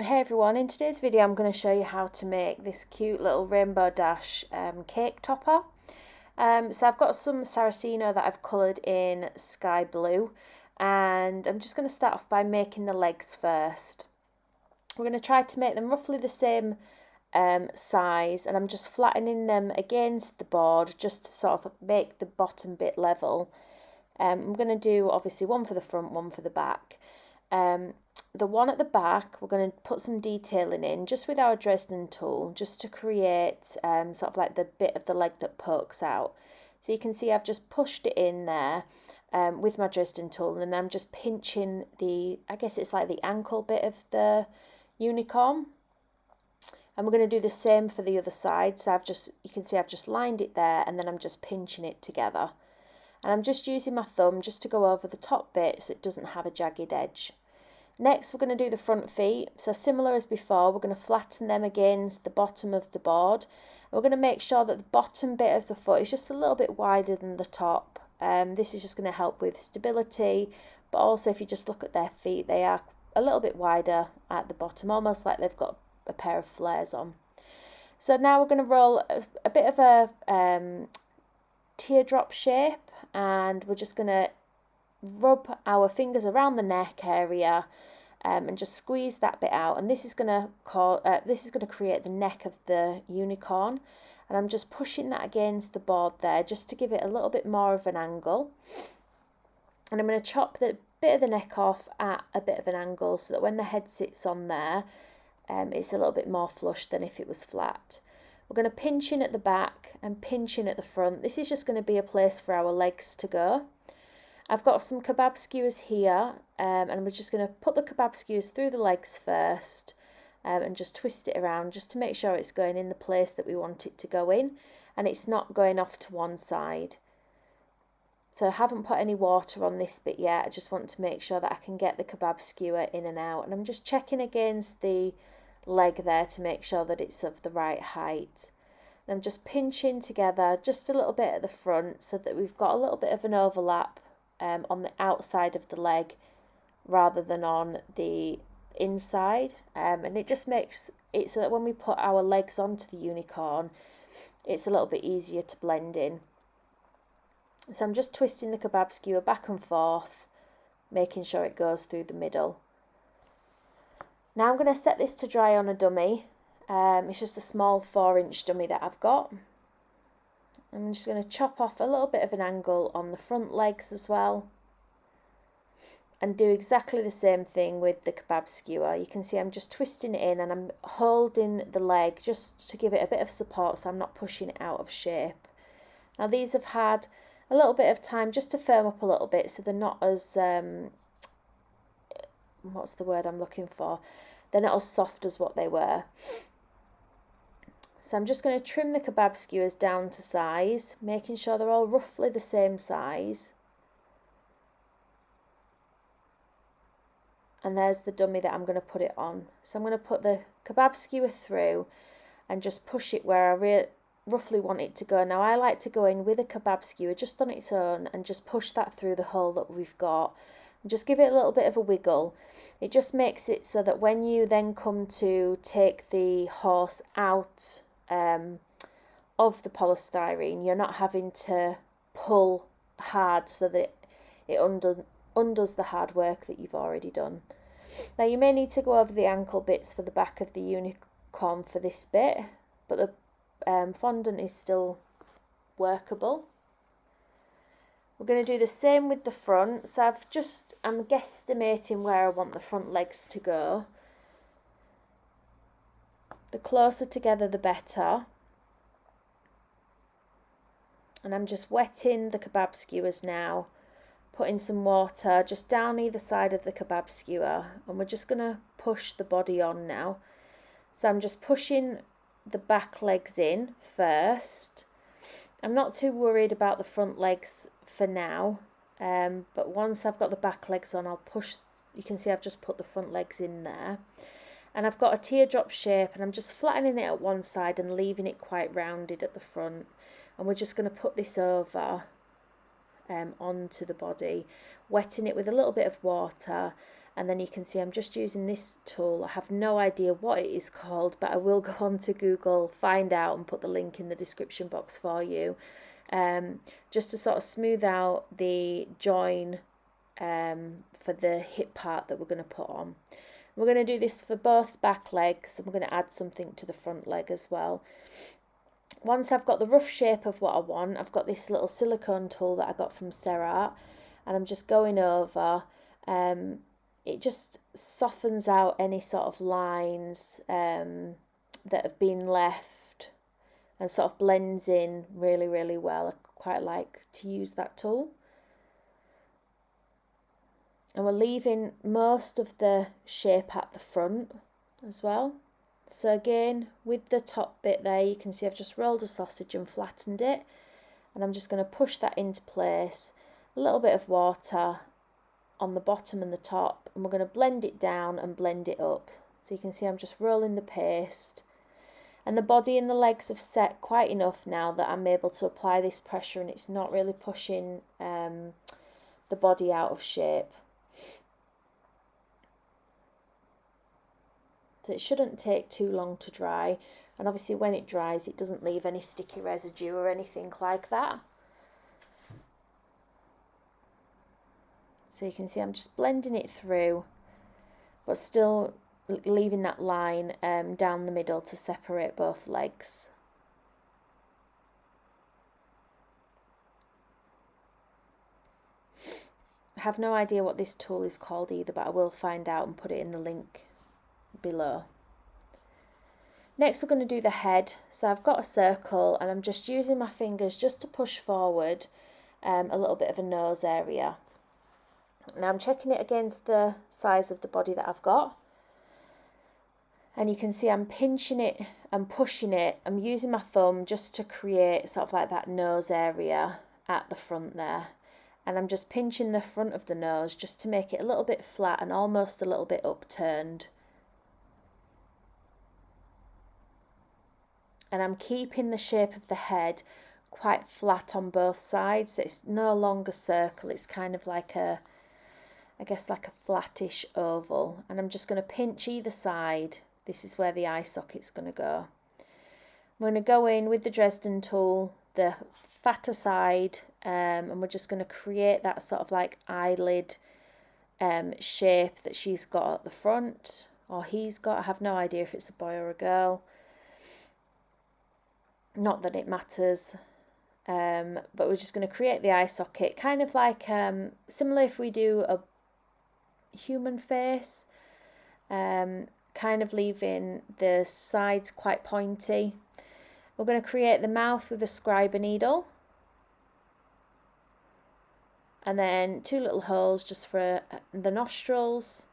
Hey everyone, in today's video I'm going to show you how to make this cute little rainbow dash cake topper. So I've got some Saraceno that I've coloured in sky blue, and I'm just going to start off by making the legs first. We're going to try to make them roughly the same size, and I'm just flattening them against the board just to sort of make the bottom bit level. I'm going to do obviously one for the front, one for the back. The one at the back, we're going to put some detailing in just with our Dresden tool, just to create sort of like the bit of the leg that pokes out. So you can see I've just pushed it in there with my Dresden tool, and then I'm just pinching I guess it's like the ankle bit of the unicorn. And we're going to do the same for the other side. So you can see I've just lined it there, and then I'm just pinching it together. And I'm just using my thumb just to go over the top bit so it doesn't have a jagged edge. Next, we're going to do the front feet. So similar as before, we're going to flatten them against the bottom of the board. We're going to make sure that the bottom bit of the foot is just a little bit wider than the top. This is just going to help with stability, but also if you just look at their feet, they are a little bit wider at the bottom, almost like they've got a pair of flares on. So now we're going to roll a bit of a teardrop shape, and we're just going to rub our fingers around the neck area and just squeeze that bit out, and this is going to create the neck of the unicorn. And I'm just pushing that against the board there just to give it a little bit more of an angle, and I'm going to chop the bit of the neck off at a bit of an angle so that when the head sits on there, it's a little bit more flush than if it was flat. We're going to pinch in at the back and pinch in at the front. This is just going to be a place for our legs to go. I've got some kebab skewers here, and we're just going to put the kebab skewers through the legs first and just twist it around just to make sure it's going in the place that we want it to go in, and it's not going off to one side. So I haven't put any water on this bit yet. I just want to make sure that I can get the kebab skewer in and out, and I'm just checking against the leg there to make sure that it's of the right height. And I'm just pinching together just a little bit at the front so that we've got a little bit of an overlap on the outside of the leg rather than on the inside, and it just makes it so that when we put our legs onto the unicorn, it's a little bit easier to blend in. So I'm just twisting the kebab skewer back and forth, making sure it goes through the middle. Now I'm going to set this to dry on a dummy. It's just a small 4-inch dummy that I've got. I'm just going to chop off a little bit of an angle on the front legs as well, and do exactly the same thing with the kebab skewer. You can see I'm just twisting it in, and I'm holding the leg just to give it a bit of support so I'm not pushing it out of shape. Now these have had a little bit of time just to firm up a little bit, so they're not as what's the word I'm looking for? They're not as soft as what they were. So I'm just going to trim the kebab skewers down to size, making sure they're all roughly the same size. And there's the dummy that I'm going to put it on. So I'm going to put the kebab skewer through and just push it where I roughly want it to go. Now I like to go in with a kebab skewer just on its own and just push that through the hole that we've got. And just give it a little bit of a wiggle. It just makes it so that when you then come to take the horse out of the polystyrene, you're not having to pull hard so that it undoes the hard work that you've already done. Now you may need to go over the ankle bits for the back of the unicorn for this bit, but the fondant is still workable. We're going to do the same with the front. So I'm guesstimating where I want the front legs to go. The closer together the better. And I'm just wetting the kebab skewers now, putting some water just down either side of the kebab skewer, and we're just going to push the body on now. So I'm just pushing the back legs in first. I'm not too worried about the front legs for now, but once I've got the back legs on, I'll push. You can see I've just put the front legs in there. And I've got a teardrop shape, and I'm just flattening it at one side and leaving it quite rounded at the front. And we're just going to put this over onto the body, wetting it with a little bit of water, And then you can see I'm just using this tool. I have no idea what it is called, but I will go on to Google, find out, and put the link in the description box for you. Just to sort of smooth out the join for the hip part that we're going to put on. We're going to do this for both back legs, and we're going to add something to the front leg as well. Once I've got the rough shape of what I want, I've got this little silicone tool that I got from Serrat, and I'm just going over. It just softens out any sort of lines that have been left, and sort of blends in really, really well. I quite like to use that tool. And we're leaving most of the shape at the front as well. So again, with the top bit there, you can see I've just rolled a sausage and flattened it. And I'm just going to push that into place. A little bit of water on the bottom and the top. And we're going to blend it down and blend it up. So you can see I'm just rolling the paste. And the body and the legs have set quite enough now that I'm able to apply this pressure, and it's not really pushing the body out of shape. So it shouldn't take too long to dry, and obviously when it dries it doesn't leave any sticky residue or anything like that. So you can see I'm just blending it through, but still leaving that line down the middle to separate both legs. I have no idea what this tool is called either, but I will find out and put it in the link below. Next we're going to do the head. So I've got a circle and I'm just using my fingers just to push forward a little bit of a nose area. Now I'm checking it against the size of the body that I've got, and you can see I'm pinching it and pushing it. I'm using my thumb just to create sort of like that nose area at the front there, and I'm just pinching the front of the nose just to make it a little bit flat and almost a little bit upturned. And I'm keeping the shape of the head quite flat on both sides. It's no longer circle, it's kind of like a, I guess like a flattish oval. And I'm just going to pinch either side. This is where the eye socket's going to go. I'm going to go in with the Dresden tool, the fatter side, and we're just going to create that sort of like eyelid shape that she's got at the front, or he's got. I have no idea if it's a boy or a girl. Not that it matters, but we're just going to create the eye socket, kind of like similar if we do a human face, kind of leaving the sides quite pointy. We're going to create the mouth with a scriber needle, and then 2 little holes just for the nostrils.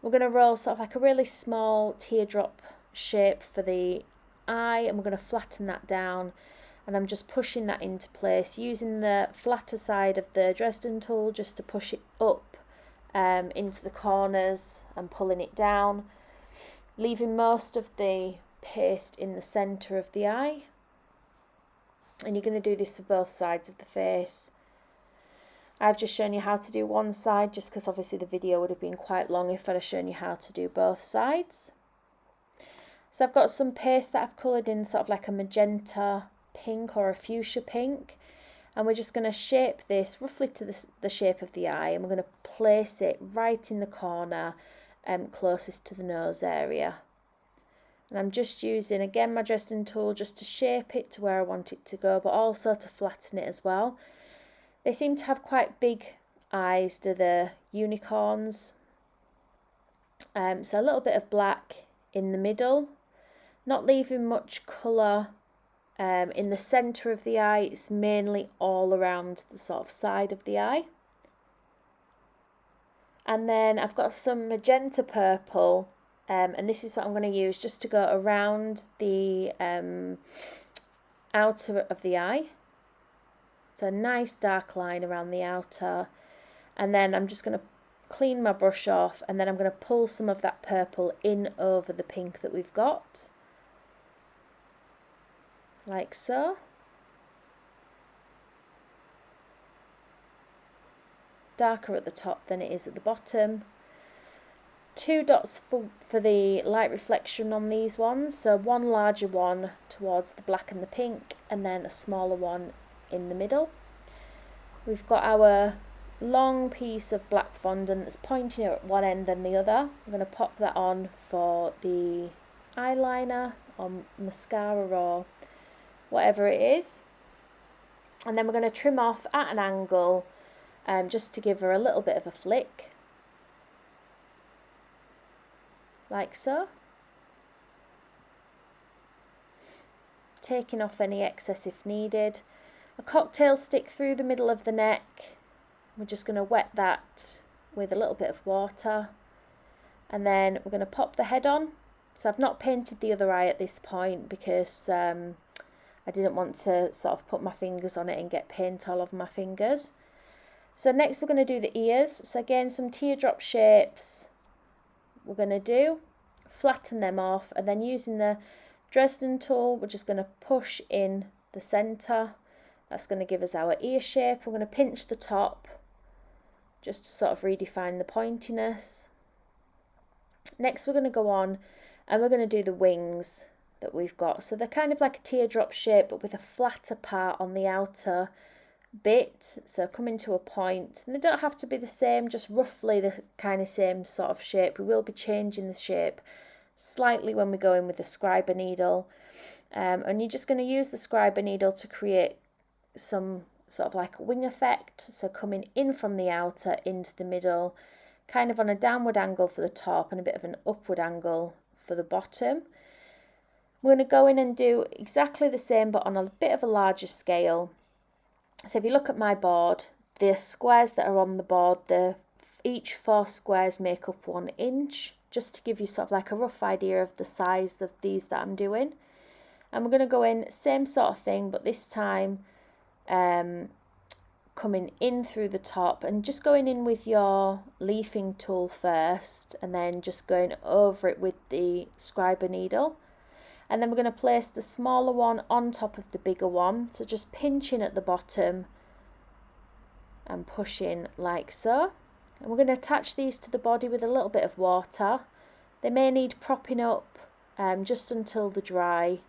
We're going to roll sort of like a really small teardrop shape for the eye, and we're going to flatten that down, and I'm just pushing that into place using the flatter side of the Dresden tool just to push it up into the corners and pulling it down, leaving most of the paste in the centre of the eye. And you're going to do this for both sides of the face. I've just shown you how to do one side just because obviously the video would have been quite long if I'd have shown you how to do both sides. So I've got some paste that I've coloured in sort of like a magenta pink or a fuchsia pink, and we're just going to shape this roughly to the shape of the eye, and we're going to place it right in the corner closest to the nose area. And I'm just using again my Dresden tool just to shape it to where I want it to go, but also to flatten it as well. They seem to have quite big eyes, do the unicorns. So a little bit of black in the middle, not leaving much colour in the centre of the eye. It's mainly all around the sort of side of the eye. And then I've got some magenta purple, and this is what I'm going to use just to go around the outer of the eye. So a nice dark line around the outer, and then I'm just going to clean my brush off, and then I'm going to pull some of that purple in over the pink that we've got, like so. Darker at the top than it is at the bottom. 2 dots for the light reflection on these ones, so one larger one towards the black and the pink, and then a smaller one in the middle. We've got our long piece of black fondant that's pointing at one end than the other. I'm going to pop that on for the eyeliner or mascara or whatever it is, and then we're going to trim off at an angle just to give her a little bit of a flick, like so, taking off any excess if needed. A cocktail stick through the middle of the neck. We're just going to wet that with a little bit of water, and then we're going to pop the head on. So I've not painted the other eye at this point because I didn't want to sort of put my fingers on it and get paint all over my fingers. So next we're going to do the ears. So again, some teardrop shapes we're going to do, flatten them off, and then using the Dresden tool we're just going to push in the centre. That's going to give us our ear shape. We're going to pinch the top just to sort of redefine the pointiness. Next we're going to go on and we're going to do the wings that we've got. So they're kind of like a teardrop shape but with a flatter part on the outer bit, so coming to a point, and they don't have to be the same, just roughly the kind of same sort of shape. We will be changing the shape slightly when we go in with the scriber needle, and you're just going to use the scriber needle to create some sort of like a wing effect, so coming in from the outer into the middle, kind of on a downward angle for the top and a bit of an upward angle for the bottom. We're going to go in and do exactly the same but on a bit of a larger scale. So if you look at my board, the squares that are on the board, each 4 squares make up 1 inch, just to give you sort of like a rough idea of the size of these that I'm doing. And we're going to go in, same sort of thing, but this time coming in through the top and just going in with your leafing tool first, and then just going over it with the scriber needle. And then we're going to place the smaller one on top of the bigger one, so just pinching at the bottom and pushing like so. And we're going to attach these to the body with a little bit of water. They may need propping up just until they're dry.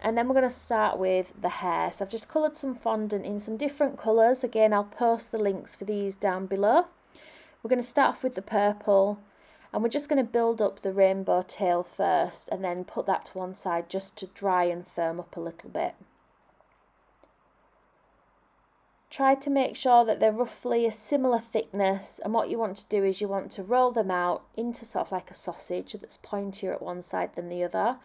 And then we're going to start with the hair. So I've just coloured some fondant in some different colours. Again, I'll post the links for these down below. We're going to start off with the purple, and we're just going to build up the rainbow tail first and then put that to one side just to dry and firm up a little bit. Try to make sure that they're roughly a similar thickness, and what you want to do is you want to roll them out into sort of like a sausage that's pointier at one side than the other.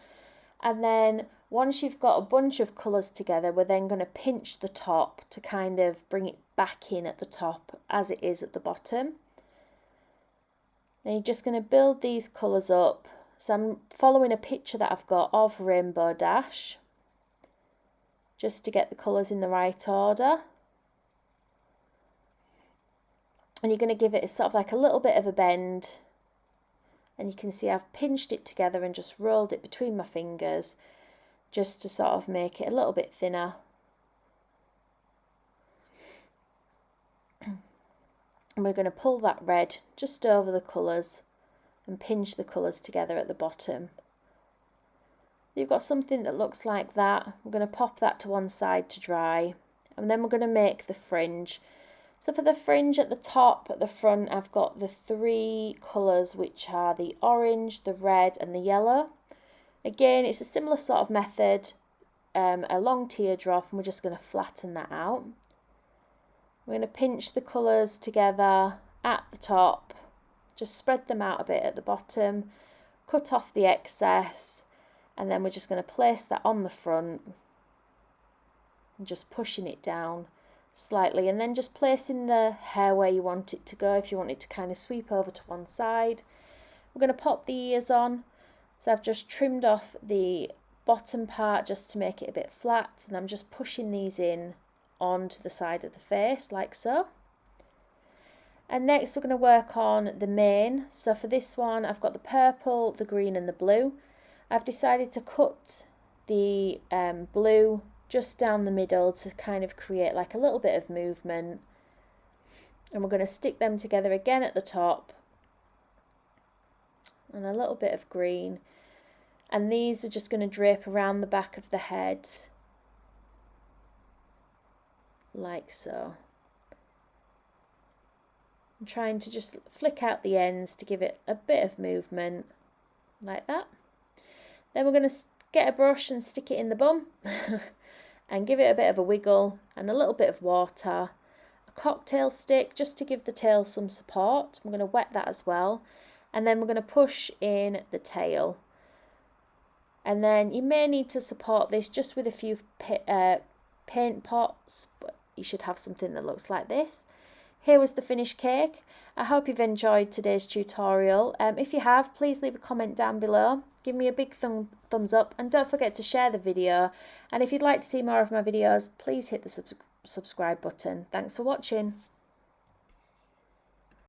And then once you've got a bunch of colours together, we're then going to pinch the top to kind of bring it back in at the top as it is at the bottom. And you're just going to build these colours up. So I'm following a picture that I've got of Rainbow Dash, just to get the colours in the right order. And you're going to give it a sort of like a little bit of a bend. And you can see I've pinched it together and just rolled it between my fingers just to sort of make it a little bit thinner. And we're going to pull that red just over the colours and pinch the colours together at the bottom. You've got something that looks like that. We're going to pop that to one side to dry, and then we're going to make the fringe. So for the fringe at the top, at the front, I've got the 3 colours, which are the orange, the red and the yellow. Again, it's a similar sort of method, a long teardrop, and we're just going to flatten that out. We're going to pinch the colours together at the top, just spread them out a bit at the bottom, cut off the excess, and then we're just going to place that on the front and just pushing it down slightly, and then just placing the hair where you want it to go. If you want it to kind of sweep over to one side, we're going to pop the ears on. So I've just trimmed off the bottom part just to make it a bit flat, and I'm just pushing these in onto the side of the face like so. And next we're going to work on the mane. So for this one I've got the purple, the green and the blue. I've decided to cut the blue just down the middle to kind of create like a little bit of movement, and we're going to stick them together again at the top and a little bit of green. And these we're just going to drape around the back of the head, like so. I'm trying to just flick out the ends to give it a bit of movement, like that. Then we're going to get a brush and stick it in the bum and give it a bit of a wiggle and a little bit of water. A cocktail stick just to give the tail some support. I'm going to wet that as well. And then we're going to push in the tail. And then you may need to support this just with a few paint pots, but you should have something that looks like this. Here was the finished cake. I hope you've enjoyed today's tutorial. If you have, please leave a comment down below. Give me a big thumbs up and don't forget to share the video. And if you'd like to see more of my videos, please hit the subscribe button. Thanks for watching.